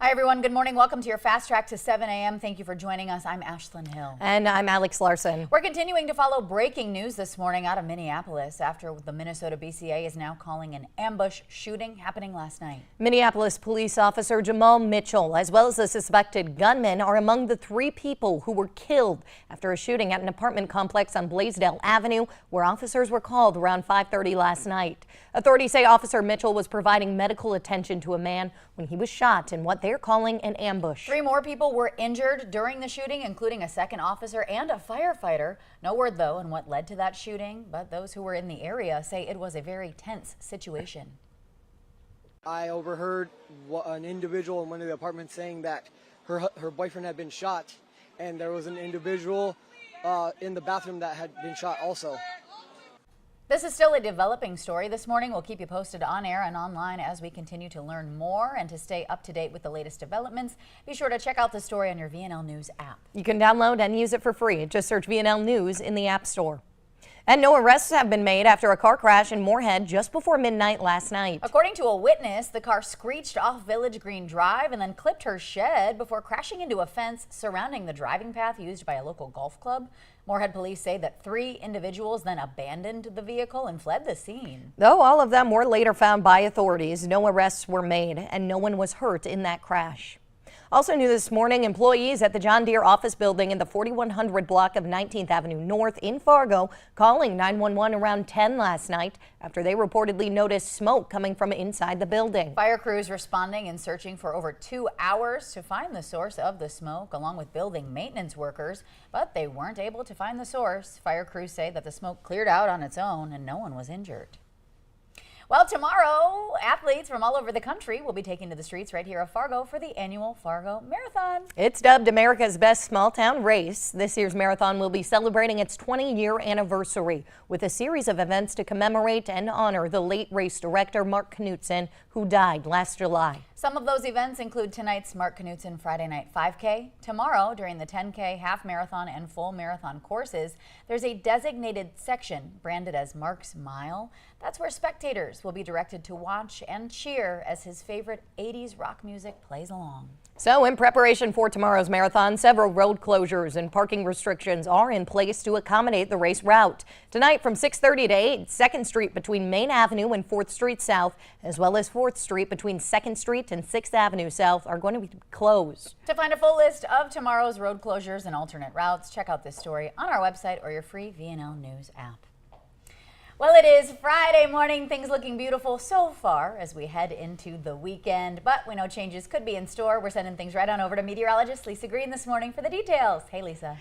Hi, everyone. Good morning. Welcome to your Fast Track to 7 a.m. Thank you for joining us. I'm Ashlyn Hill. And I'm Alex Larson. We're continuing to follow breaking news this morning out of Minneapolis after the Minnesota BCA is now calling an ambush shooting happening last night. Minneapolis police officer Jamal Mitchell, as well as the suspected gunman, are among the 3 people who were killed after a shooting at an apartment complex on Blaisdell Avenue, where officers were called around 5:30 last night. Authorities say Officer Mitchell was providing medical attention to a man when he was shot in what they're calling an ambush. 3 more people were injured during the shooting, including a second officer and a firefighter. No word, though, on what led to that shooting, but those who were in the area say it was a very tense situation. I overheard an individual in one of the apartments saying that her boyfriend had been shot, and there was an individual in the bathroom that had been shot also. This is still a developing story. This morning, we'll keep you posted on air and online as we continue to learn more and to stay up to date with the latest developments. Be sure to check out the story on your VNL News app. You can download and use it for free. Just search VNL News in the App Store. And no arrests have been made after a car crash in Moorhead just before midnight last night. According to a witness, the car screeched off Village Green Drive and then clipped her shed before crashing into a fence surrounding the driving path used by a local golf club. Moorhead police say that 3 individuals then abandoned the vehicle and fled the scene. Though all of them were later found by authorities, no arrests were made and no one was hurt in that crash. Also new this morning, employees at the John Deere office building in the 4100 block of 19th Avenue North in Fargo calling 911 around 10 last night after they reportedly noticed smoke coming from inside the building. Fire crews responding and searching for over 2 hours to find the source of the smoke, along with building maintenance workers, but they weren't able to find the source. Fire crews say that the smoke cleared out on its own and no one was injured. Well, tomorrow, athletes from all over the country will be taking to the streets right here of Fargo for the annual Fargo Marathon. It's dubbed America's Best Small Town Race. This year's marathon will be celebrating its 20-year anniversary with a series of events to commemorate and honor the late race director Mark Knutson, who died last July. Some of those events include tonight's Mark Knutson Friday Night 5K. Tomorrow, during the 10K, half marathon, and full marathon courses, there's a designated section branded as Mark's Mile. That's where spectators will be directed to watch and cheer as his favorite 80s rock music plays along. So in preparation for tomorrow's marathon, several road closures and parking restrictions are in place to accommodate the race route. Tonight from 6:30 to 8, 2nd Street between Main Avenue and 4th Street South, as well as 4th Street between 2nd Street and 6th Avenue South are going to be closed. To find a full list of tomorrow's road closures and alternate routes, check out this story on our website or your free VNL News app. Well, it is Friday morning. Things looking beautiful so far as we head into the weekend, but we know changes could be in store. We're sending things right on over to meteorologist Lisa Green this morning for the details. Hey, Lisa.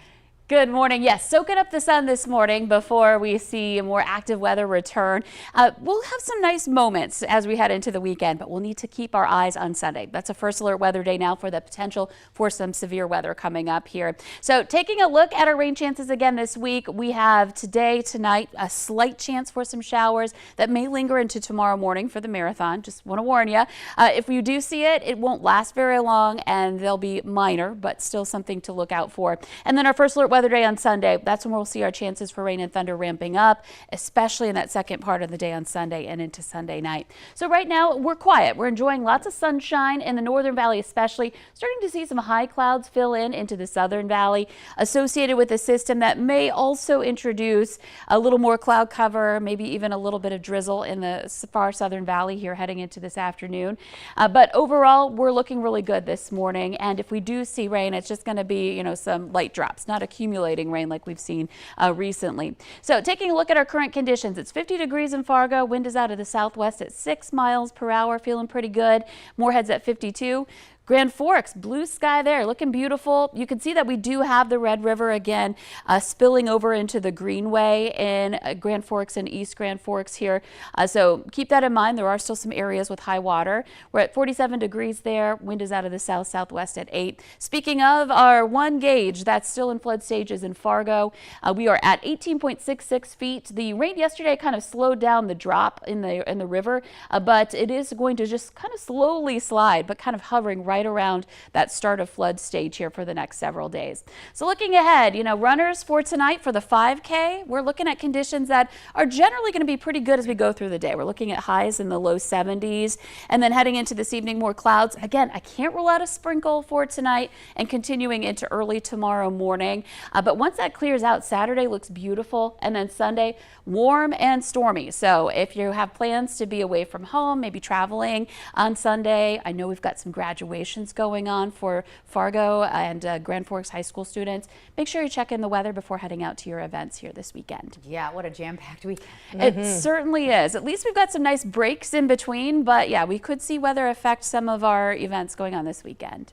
Good morning. Yes, soaking up the sun this morning before we see more active weather return. We'll have some nice moments as we head into the weekend, but we'll need to keep our eyes on Sunday. That's a first alert weather day now for the potential for some severe weather coming up here. So taking a look at our rain chances again this week, we have today, tonight, a slight chance for some showers that may linger into tomorrow morning for the marathon. Just want to warn you, if you do see it, it won't last very long and they'll be minor, but still something to look out for. And then our first alert weather day on Sunday, that's when we'll see our chances for rain and thunder ramping up, especially in that second part of the day on Sunday and into Sunday night. So right now we're quiet. We're enjoying lots of sunshine in the Northern Valley, especially starting to see some high clouds fill in into the Southern Valley associated with a system that may also introduce a little more cloud cover, maybe even a little bit of drizzle in the far Southern Valley here heading into this afternoon. But overall, we're looking really good this morning. And if we do see rain, it's just going to be, some light drops, not accumulating rain like we've seen recently. So taking a look at our current conditions, it's 50 degrees in Fargo. Wind is out of the southwest at 6 miles per hour, feeling pretty good. Moorhead's at 52. Grand Forks, blue sky there, looking beautiful. You can see that we do have the Red River again spilling over into the Greenway in Grand Forks and East Grand Forks here. So keep that in mind. There are still some areas with high water. We're at 47 degrees there. Wind is out of the south-southwest at 8. Speaking of our 1 gauge, that's still in flood stages in Fargo. We are at 18.66 feet. The rain yesterday kind of slowed down the drop in the river, but it is going to just kind of slowly slide, but kind of hovering right right around that start of flood stage here for the next several days. So looking ahead, runners for tonight for the 5K, we're looking at conditions that are generally going to be pretty good as we go through the day. We're looking at highs in the low 70s, and then heading into this evening, more clouds. Again, I can't rule out a sprinkle for tonight and continuing into early tomorrow morning. But once that clears out, Saturday looks beautiful, and then Sunday, warm and stormy. So if you have plans to be away from home, maybe traveling on Sunday, I know we've got some graduations going on for Fargo and Grand Forks High School students. Make sure you check in the weather before heading out to your events here this weekend. Yeah, what a jam-packed weekend. It certainly is. At least we've got some nice breaks in between, but yeah, we could see weather affect some of our events going on this weekend.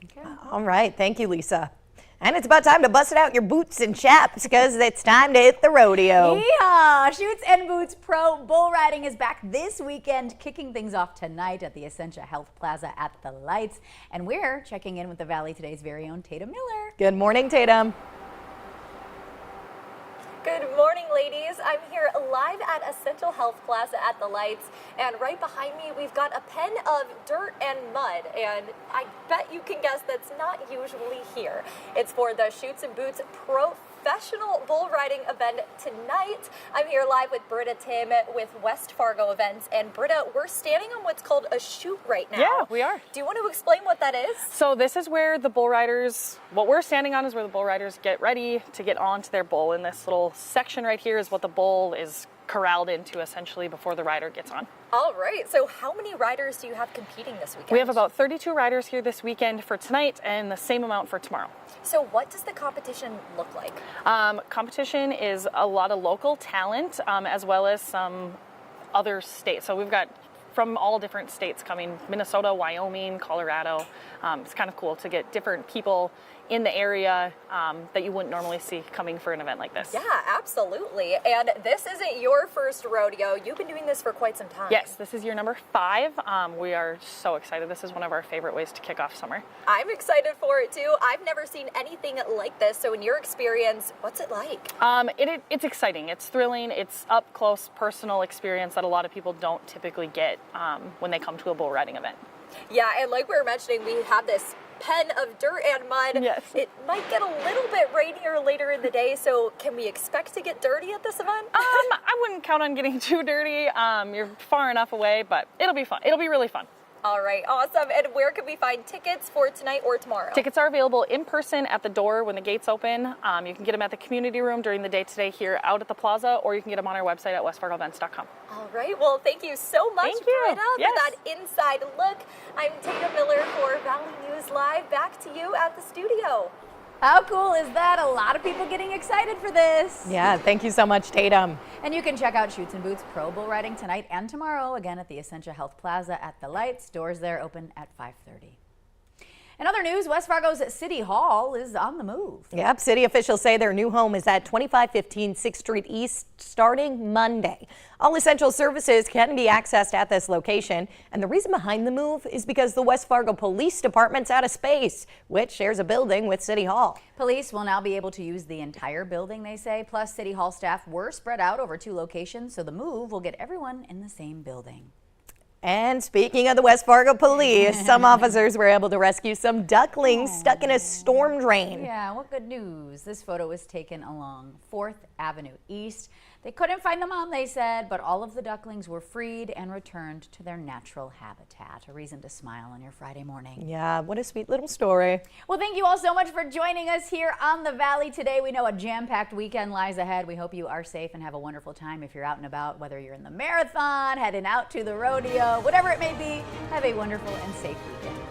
All right. Thank you, Lisa. And it's about time to bust it out your boots and chaps because it's time to hit the rodeo. Yeah, Shoots and Boots Pro Bull Riding is back this weekend, kicking things off tonight at the Essentia Health Plaza at the Lights. And we're checking in with the Valley Today's very own Tatum Miller. Good morning, Tatum. Good morning, ladies. I'm here live at Essentia Health Plaza at the Lights, and right behind me we've got a pen of dirt and mud, and I bet you can guess that's not usually here. It's for the Shoots and Boots Professional Bull Riding event tonight. I'm here live with Britta Tim with West Fargo Events, and Britta, we're standing on what's called a chute right now. Yeah, we are. Do you want to explain what that is? So this is where the bull riders, what we're standing on is where the bull riders get ready to get onto their bull. And this little section right here is what the bull is corralled into essentially before the rider gets on. All right, so how many riders do you have competing this weekend? We have about 32 riders here this weekend for tonight and the same amount for tomorrow. So what does the competition look like? Competition is a lot of local talent as well as some other states. So we've got from all different states coming, Minnesota, Wyoming, Colorado. It's kind of cool to get different people in the area that you wouldn't normally see coming for an event like this. Yeah, absolutely. And this isn't your first rodeo. You've been doing this for quite some time. Yes, this is year number 5. We are so excited. This is one of our favorite ways to kick off summer. I'm excited for it too. I've never seen anything like this. So in your experience, what's it like? It's exciting. It's thrilling. It's up close, personal experience that a lot of people don't typically get when they come to a bull riding event. Yeah, and like we were mentioning, we have this pen of dirt and mud. Yes. It might get a little bit rainier later in the day, so can we expect to get dirty at this event? I wouldn't count on getting too dirty. You're far enough away, but it'll be fun. It'll be really fun. All right, awesome. And where can we find tickets for tonight or tomorrow? Tickets are available in person at the door when the gates open. You can get them at the community room during the day today here out at the plaza, or you can get them on our website at westfargoevents.com. All right, well, thank you so much, Thank you. Britta, Yes. for that inside look. I'm Tatum Miller for Valley News Live. Back to you at the studio. How cool is that? A lot of people getting excited for this. Yeah, thank you so much, Tatum. And you can check out Shoots and Boots Pro Bull Riding tonight and tomorrow, again at the Essentia Health Plaza at the Lights. Doors there open at 5:30. In other news, West Fargo's City Hall is on the move. Yep, city officials say their new home is at 2515 6th Street East starting Monday. All essential services can be accessed at this location, and the reason behind the move is because the West Fargo Police Department's out of space, which shares a building with City Hall. Police will now be able to use the entire building, they say. Plus, City Hall staff were spread out over 2 locations, so the move will get everyone in the same building. And speaking of the West Fargo Police, some officers were able to rescue some ducklings stuck in a storm drain. Yeah, what good news. This photo was taken along 4th Avenue East. They couldn't find the mom, they said, but all of the ducklings were freed and returned to their natural habitat. A reason to smile on your Friday morning. Yeah, what a sweet little story. Well, thank you all so much for joining us here on the Valley today. We know a jam-packed weekend lies ahead. We hope you are safe and have a wonderful time if you're out and about, whether you're in the marathon, heading out to the rodeo, whatever it may be. Have a wonderful and safe weekend.